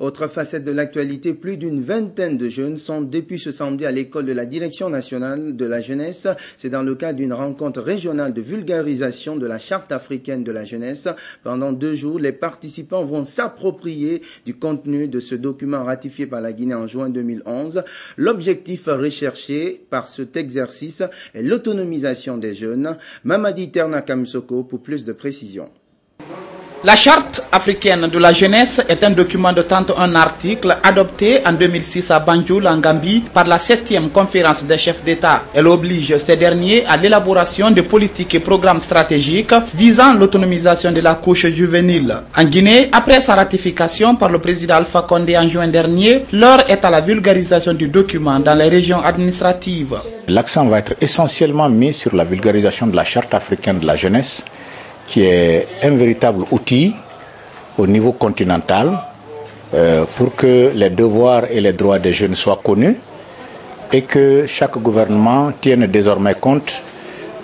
Autre facette de l'actualité, plus d'une vingtaine de jeunes sont depuis ce samedi à l'école de la Direction nationale de la jeunesse. C'est dans le cadre d'une rencontre régionale de vulgarisation de la Charte africaine de la jeunesse. Pendant 2 jours, les participants vont s'approprier du contenu de ce document ratifié par la Guinée en juin 2011. L'objectif recherché par cet exercice est l'autonomisation des jeunes. Mamadi Terna Kamsoko pour plus de précisions. La Charte africaine de la jeunesse est un document de 31 articles adopté en 2006 à Banjul, en Gambie, par la 7e conférence des chefs d'État. Elle oblige ces derniers à l'élaboration de politiques et programmes stratégiques visant l'autonomisation de la couche juvénile. En Guinée, après sa ratification par le président Alpha Condé en juin dernier, l'heure est à la vulgarisation du document dans les régions administratives. L'accent va être essentiellement mis sur la vulgarisation de la Charte africaine de la jeunesse, qui est un véritable outil au niveau continental pour que les devoirs et les droits des jeunes soient connus et que chaque gouvernement tienne désormais compte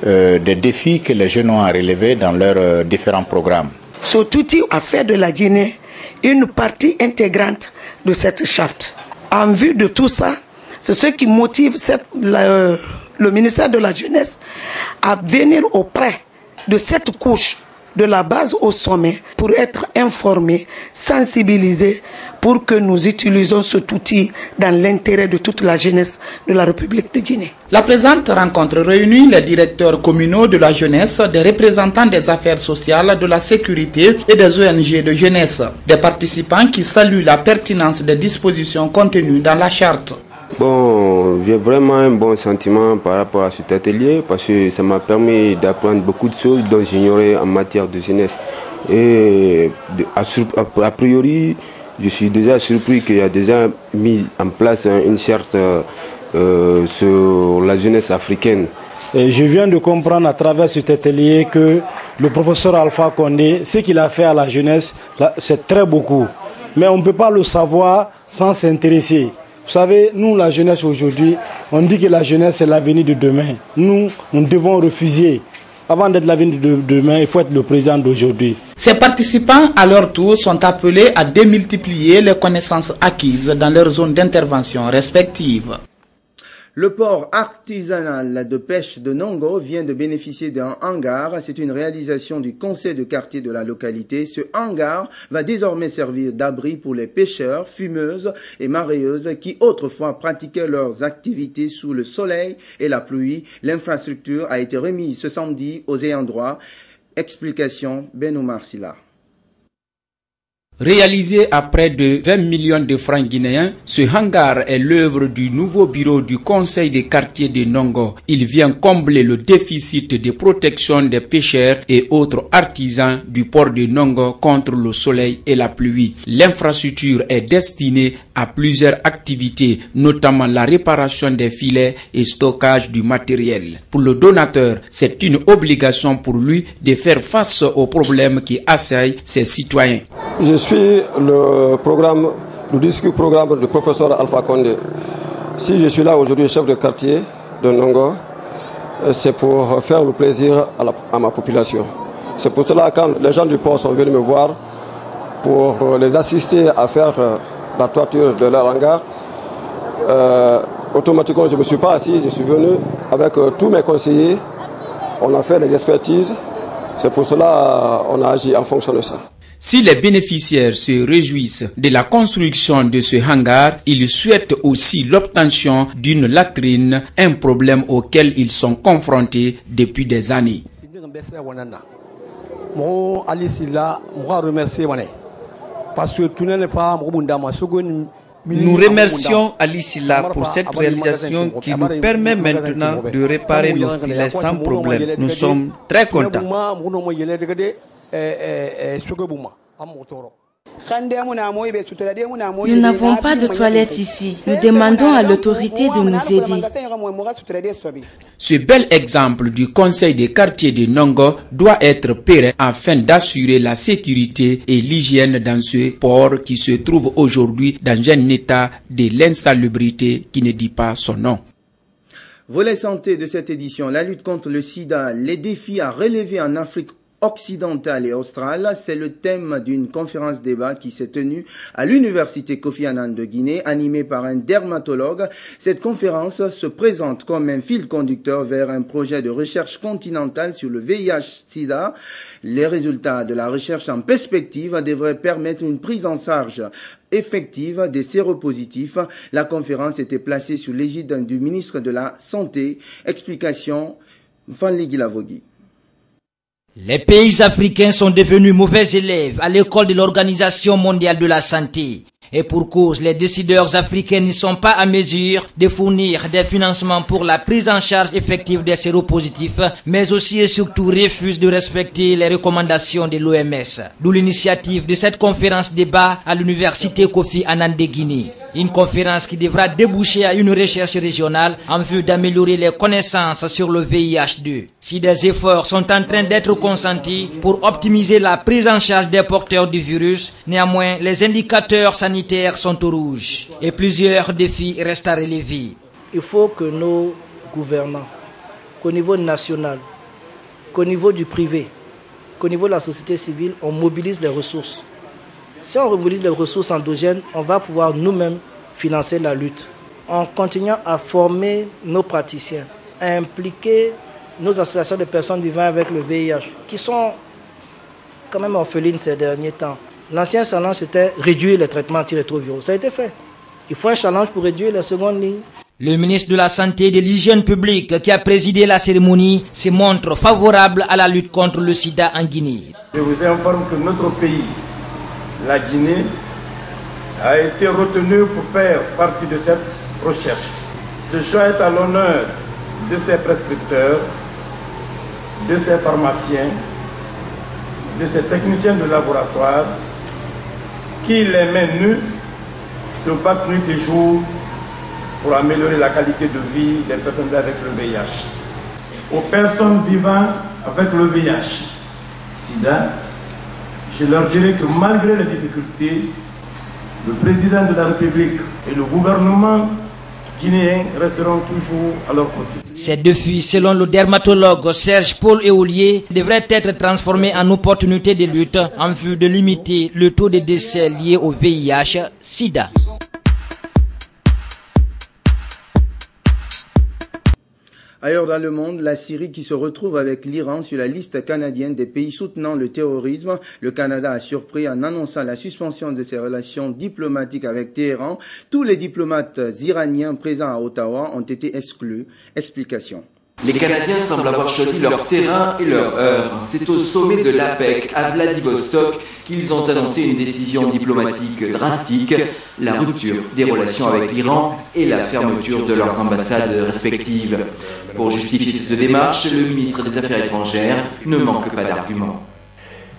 des défis que les jeunes ont à relever dans leurs différents programmes. Cet outil a fait de la Guinée une partie intégrante de cette charte. En vue de tout ça, c'est ce qui motive le ministère de la Jeunesse à venir auprès de cette couche, de la base au sommet, pour être informés, sensibilisés, pour que nous utilisions cet outil dans l'intérêt de toute la jeunesse de la République de Guinée. La présente rencontre réunit les directeurs communaux de la jeunesse, des représentants des affaires sociales, de la sécurité et des ONG de jeunesse. Des participants qui saluent la pertinence des dispositions contenues dans la charte. Bon, j'ai vraiment un bon sentiment par rapport à cet atelier parce que ça m'a permis d'apprendre beaucoup de choses dont j'ignorais en matière de jeunesse. Et a priori, je suis déjà surpris qu'il y a déjà mis en place une charte sur la jeunesse africaine. Et je viens de comprendre à travers cet atelier que le professeur Alpha Condé, ce qu'il a fait à la jeunesse, c'est très beaucoup. Mais on ne peut pas le savoir sans s'intéresser. Vous savez, nous, la jeunesse aujourd'hui, on dit que la jeunesse c'est l'avenir de demain. Nous devons refuser. Avant d'être l'avenir de demain, il faut être le président d'aujourd'hui. Ces participants, à leur tour, sont appelés à démultiplier les connaissances acquises dans leurs zones d'intervention respectives. Le port artisanal de pêche de Nongo vient de bénéficier d'un hangar. C'est une réalisation du conseil de quartier de la localité. Ce hangar va désormais servir d'abri pour les pêcheurs, fumeuses et mareyeuses qui autrefois pratiquaient leurs activités sous le soleil et la pluie. L'infrastructure a été remise ce samedi aux ayants droit. Explication Benoumar Silla. Réalisé à près de 20 millions de francs guinéens, ce hangar est l'œuvre du nouveau bureau du conseil des quartiers de Nongo. Il vient combler le déficit de protection des pêcheurs et autres artisans du port de Nongo contre le soleil et la pluie. L'infrastructure est destinée à plusieurs activités, notamment la réparation des filets et stockage du matériel. Pour le donateur, c'est une obligation pour lui de faire face aux problèmes qui assaillent ses citoyens. Je suis le disque programme du professeur Alpha Condé. Si je suis là aujourd'hui, chef de quartier de Nongo, c'est pour faire le plaisir à ma population. C'est pour cela que quand les gens du port sont venus me voir pour les assister à faire la toiture de leur hangar, automatiquement je ne me suis pas assis, je suis venu avec tous mes conseillers, on a fait des expertises, c'est pour cela qu'on a agi en fonction de ça. Si les bénéficiaires se réjouissent de la construction de ce hangar, ils souhaitent aussi l'obtention d'une latrine, un problème auquel ils sont confrontés depuis des années. Nous remercions Ali Silla pour cette réalisation qui nous permet maintenant de réparer nos filets sans problème. Nous sommes très contents. Nous n'avons pas de toilettes ici. Nous demandons à l'autorité de nous aider. Ce bel exemple du conseil des quartiers de Nongo doit être pérenne afin d'assurer la sécurité et l'hygiène dans ce port qui se trouve aujourd'hui dans un état de l'insalubrité qui ne dit pas son nom. Volet santé de cette édition, la lutte contre le sida, les défis à relever en Afrique occidentale et australe, c'est le thème d'une conférence débat qui s'est tenue à l'université Kofi Annan de Guinée, animée par un dermatologue. Cette conférence se présente comme un fil conducteur vers un projet de recherche continentale sur le VIH-Sida. Les résultats de la recherche en perspective devraient permettre une prise en charge effective des séropositifs. La conférence était placée sous l'égide du ministre de la Santé. Explication, Fanli Gilavogui. Les pays africains sont devenus mauvais élèves à l'école de l'Organisation mondiale de la santé. Et pour cause, les décideurs africains ne sont pas à mesure de fournir des financements pour la prise en charge effective des séropositifs, mais aussi et surtout refusent de respecter les recommandations de l'OMS. D'où l'initiative de cette conférence débat à l'université Kofi Annan de Guinée. Une conférence qui devra déboucher à une recherche régionale en vue d'améliorer les connaissances sur le VIH-2. Si des efforts sont en train d'être consentis pour optimiser la prise en charge des porteurs du virus, néanmoins les indicateurs sanitaires sont au rouge et plusieurs défis restent à relever. Il faut que nos gouvernants, qu'au niveau national, qu'au niveau du privé, qu'au niveau de la société civile, on mobilise les ressources. Si on mobilise les ressources endogènes, on va pouvoir nous-mêmes financer la lutte. En continuant à former nos praticiens, à impliquer nos associations de personnes vivant avec le VIH, qui sont quand même orphelines ces derniers temps. L'ancien challenge, c'était réduire les traitements antirétroviraux. Ça a été fait. Il faut un challenge pour réduire les secondes lignes. Le ministre de la Santé et de l'Hygiène publique qui a présidé la cérémonie se montre favorable à la lutte contre le sida en Guinée. Je vous informe que notre pays, la Guinée, a été retenu pour faire partie de cette recherche. Ce choix est à l'honneur de ses prescripteurs, de ses pharmaciens, de ses techniciens de laboratoire, qui les mains nues se battent nuit et jour pour améliorer la qualité de vie des personnes avec le VIH. Aux personnes vivant avec le VIH-Sida, je leur dirais que malgré les difficultés, le président de la République et le gouvernement guinéens resteront toujours à leur côté. Ces défis, selon le dermatologue Serge Paul Éolier, devraient être transformés en opportunités de lutte en vue de limiter le taux de décès liés au VIH-Sida. Ailleurs dans le monde, la Syrie qui se retrouve avec l'Iran sur la liste canadienne des pays soutenant le terrorisme. Le Canada a surpris en annonçant la suspension de ses relations diplomatiques avec Téhéran. Tous les diplomates iraniens présents à Ottawa ont été exclus. Explication. Les Canadiens semblent avoir choisi leur terrain et leur heure. C'est au sommet de l'APEC à Vladivostok qu'ils ont annoncé une décision diplomatique drastique, la rupture des relations avec l'Iran et la fermeture de leurs ambassades respectives. Pour justifier cette démarche, le ministre des Affaires étrangères ne manque pas d'arguments.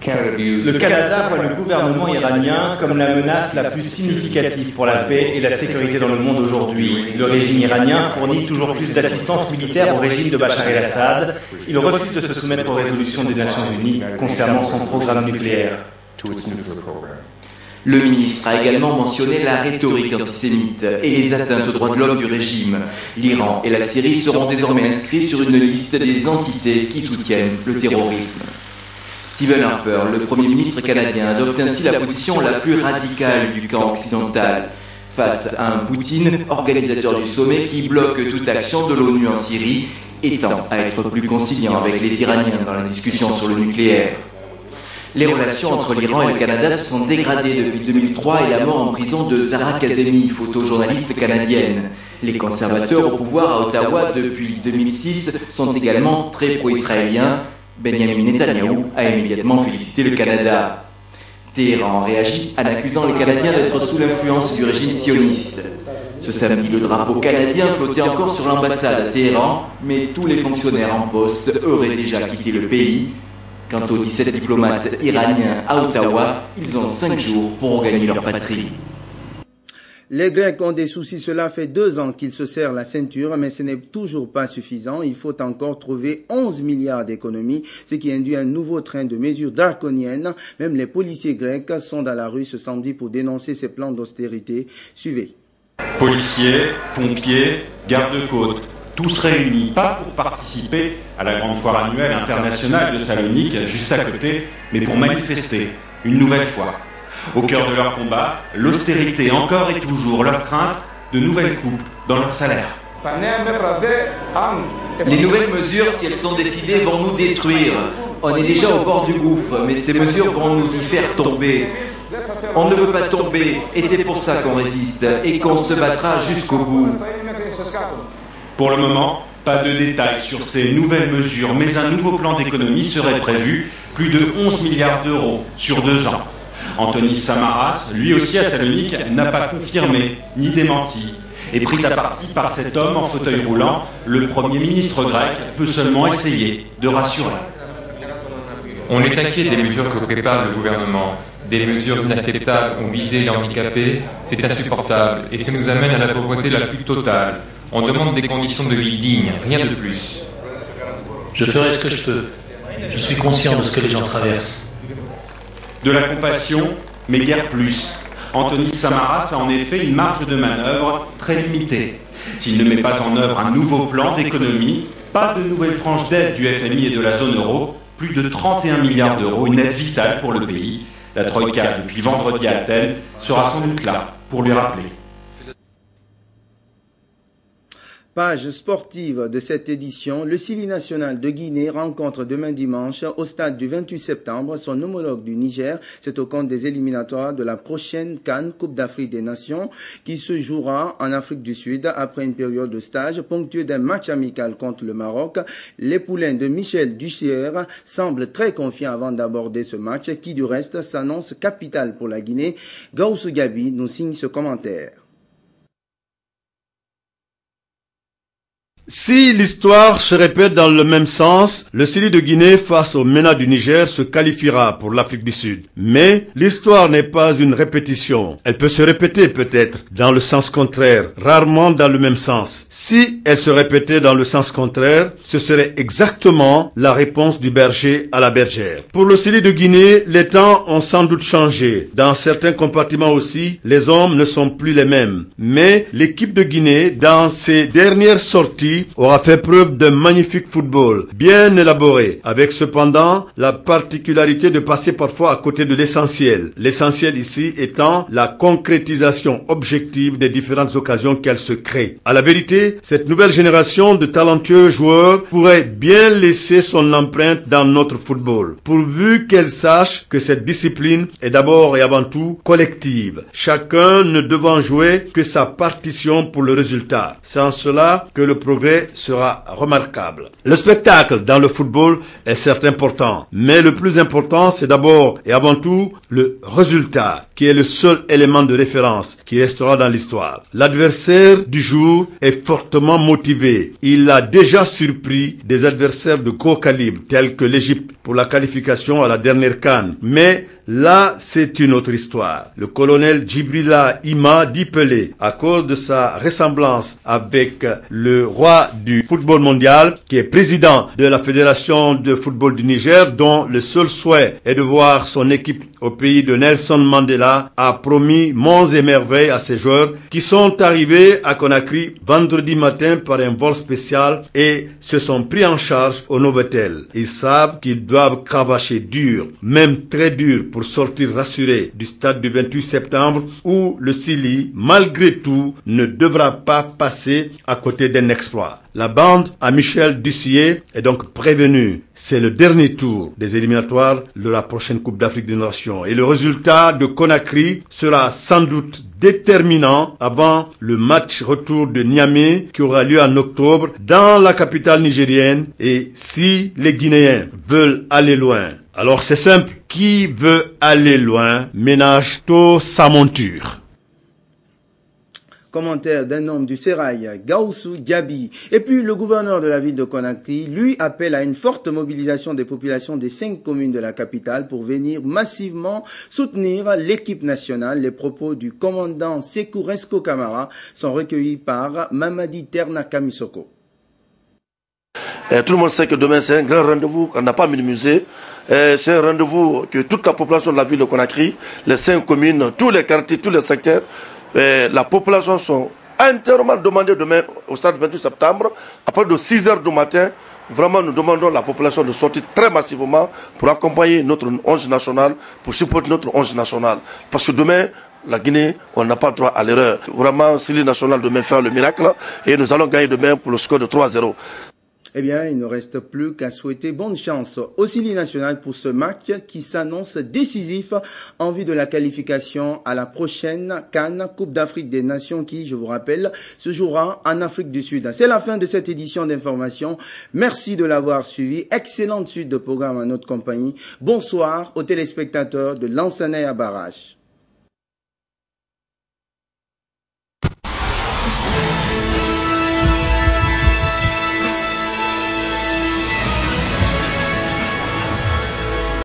Le Canada voit le gouvernement iranien comme la menace la plus significative pour la paix et la sécurité dans le monde aujourd'hui. Le régime iranien fournit toujours plus d'assistance militaire au régime de Bachar el-Assad. Il refuse de se soumettre aux résolutions des Nations Unies concernant son programme nucléaire. Le ministre a également mentionné la rhétorique antisémite et les atteintes aux droits de l'homme du régime. L'Iran et la Syrie seront désormais inscrits sur une liste des entités qui soutiennent le terrorisme. Stephen Harper, le Premier ministre canadien, adopte ainsi la position la plus radicale du camp occidental face à un Poutine, organisateur du sommet, qui bloque toute action de l'ONU en Syrie et tend à être plus conciliant avec les Iraniens dans la discussion sur le nucléaire. Les relations entre l'Iran et le Canada se sont dégradées depuis 2003 et la mort en prison de Zahra Kazemi, photojournaliste canadienne. Les conservateurs au pouvoir à Ottawa depuis 2006 sont également très pro-israéliens. Benjamin Netanyahou a immédiatement félicité le Canada. Téhéran réagit en accusant les Canadiens d'être sous l'influence du régime sioniste. Ce samedi, le drapeau canadien flottait encore sur l'ambassade à Téhéran, mais tous les fonctionnaires en poste auraient déjà quitté le pays. Quant aux 17 diplomates iraniens à Ottawa, ils ont 5 jours pour regagner leur patrie. Les Grecs ont des soucis. Cela fait 2 ans qu'ils se serrent la ceinture, mais ce n'est toujours pas suffisant. Il faut encore trouver 11 milliards d'économies, ce qui induit un nouveau train de mesures draconiennes. Même les policiers grecs sont dans la rue ce samedi pour dénoncer ces plans d'austérité. Suivez. Policiers, pompiers, gardes-côtes, tous réunis, pas pour participer à la grande foire annuelle internationale de Salonique, juste à côté, mais pour manifester, une nouvelle fois. Au cœur de leur combat, l'austérité encore et toujours, leur crainte de nouvelles coupes dans leur salaire. Les nouvelles mesures, si elles sont décidées, vont nous détruire. On est déjà au bord du gouffre, mais ces mesures vont nous y faire tomber. On ne veut pas tomber, et c'est pour ça qu'on résiste, et qu'on se battra jusqu'au bout. Pour le moment, pas de détails sur ces nouvelles mesures, mais un nouveau plan d'économie serait prévu, plus de 11 milliards d'euros sur 2 ans. Antonis Samaras, lui aussi à Salonique, n'a pas confirmé ni démenti. Et pris à partie par cet homme en fauteuil roulant, le Premier ministre grec peut seulement essayer de rassurer. On est inquiet des mesures que prépare le gouvernement. Des mesures inacceptables ont visé les handicapés, c'est insupportable et ça nous amène à la pauvreté la plus totale. On demande des conditions de vie dignes, rien de plus. Je ferai ce que je peux. Je suis conscient de ce que les gens traversent. De la compassion, mais guère plus. Antonis Samaras a en effet une marge de manœuvre très limitée. S'il ne met pas en œuvre un nouveau plan d'économie, pas de nouvelles tranches d'aide du FMI et de la zone euro, plus de 31 milliards d'euros, une aide vitale pour le pays. La Troïka, depuis vendredi à Athènes, sera sans doute là pour lui rappeler. Page sportive de cette édition, le Sili national de Guinée rencontre demain dimanche au stade du 28 septembre son homologue du Niger. C'est au compte des éliminatoires de la prochaine CAN, Coupe d'Afrique des Nations, qui se jouera en Afrique du Sud après une période de stage ponctuée d'un match amical contre le Maroc. Les poulains de Michel Dussier semblent très confiants avant d'aborder ce match qui du reste s'annonce capital pour la Guinée. Gaussou Gabi nous signe ce commentaire. Si l'histoire se répète dans le même sens, le Sili de Guinée face au MENA du Niger se qualifiera pour l'Afrique du Sud. Mais l'histoire n'est pas une répétition. Elle peut se répéter peut-être dans le sens contraire, rarement dans le même sens. Si elle se répétait dans le sens contraire, ce serait exactement la réponse du berger à la bergère. Pour le Sili de Guinée, les temps ont sans doute changé. Dans certains compartiments aussi, les hommes ne sont plus les mêmes. Mais l'équipe de Guinée, dans ses dernières sorties, aura fait preuve d'un magnifique football, bien élaboré, avec cependant la particularité de passer parfois à côté de l'essentiel. L'essentiel ici étant la concrétisation objective des différentes occasions qu'elle se crée. À la vérité, cette nouvelle génération de talentueux joueurs pourrait bien laisser son empreinte dans notre football, pourvu qu'elle sache que cette discipline est d'abord et avant tout collective, chacun ne devant jouer que sa partition pour le résultat. C'est en cela que le progrès sera remarquable. Le spectacle dans le football est certes important, mais le plus important c'est d'abord et avant tout le résultat, qui est le seul élément de référence qui restera dans l'histoire. L'adversaire du jour est fortement motivé. Il a déjà surpris des adversaires de gros calibre, tels que l'Égypte pour la qualification à la dernière CAN. Mais là, c'est une autre histoire. Le colonel Djibrila Ima dit Pelé, à cause de sa ressemblance avec le roi du football mondial, qui est président de la Fédération de football du Niger, dont le seul souhait est de voir son équipe au pays de Nelson Mandela, a promis monts et merveilles à ses joueurs qui sont arrivés à Conakry vendredi matin par un vol spécial et se sont pris en charge au Novotel. Ils savent qu'ils doivent cravacher dur, même très dur, pour sortir rassurés du stade du 28 septembre où le Sili, malgré tout, ne devra pas passer à côté d'un exploit. La bande à Michel Dussier est donc prévenue. C'est le dernier tour des éliminatoires de la prochaine Coupe d'Afrique des Nations. Et le résultat de Conakry sera sans doute déterminant avant le match retour de Niamey qui aura lieu en octobre dans la capitale nigérienne. Et si les Guinéens veulent aller loin, alors c'est simple. Qui veut aller loin ménage tôt sa monture. Commentaire d'un homme du Sérail, Gaussou Gabi. Et puis le gouverneur de la ville de Conakry, lui, appelle à une forte mobilisation des populations des 5 communes de la capitale pour venir massivement soutenir l'équipe nationale. Les propos du commandant Sékou Resko Camara sont recueillis par Mamadi Terna Kamisoko. Tout le monde sait que demain c'est un grand rendez-vous qu'on n'a pas minimisé. C'est un rendez-vous que toute la population de la ville de Conakry, les 5 communes, tous les quartiers, tous les secteurs, la population sont entièrement demandé demain au stade 28 septembre, à partir de 6 h du matin. Vraiment, nous demandons à la population de sortir très massivement pour accompagner notre 11 national, pour supporter notre 11 national. Parce que demain, la Guinée, on n'a pas droit à l'erreur. Vraiment, si le national demain fait le miracle, et nous allons gagner demain pour le score de 3-0. Eh bien, il ne reste plus qu'à souhaiter bonne chance au Sili national pour ce match qui s'annonce décisif en vue de la qualification à la prochaine CAN, Coupe d'Afrique des Nations qui, je vous rappelle, se jouera en Afrique du Sud. C'est la fin de cette édition d'information. Merci de l'avoir suivi. Excellente suite de programme à notre compagnie. Bonsoir aux téléspectateurs de Lansana à Barrage.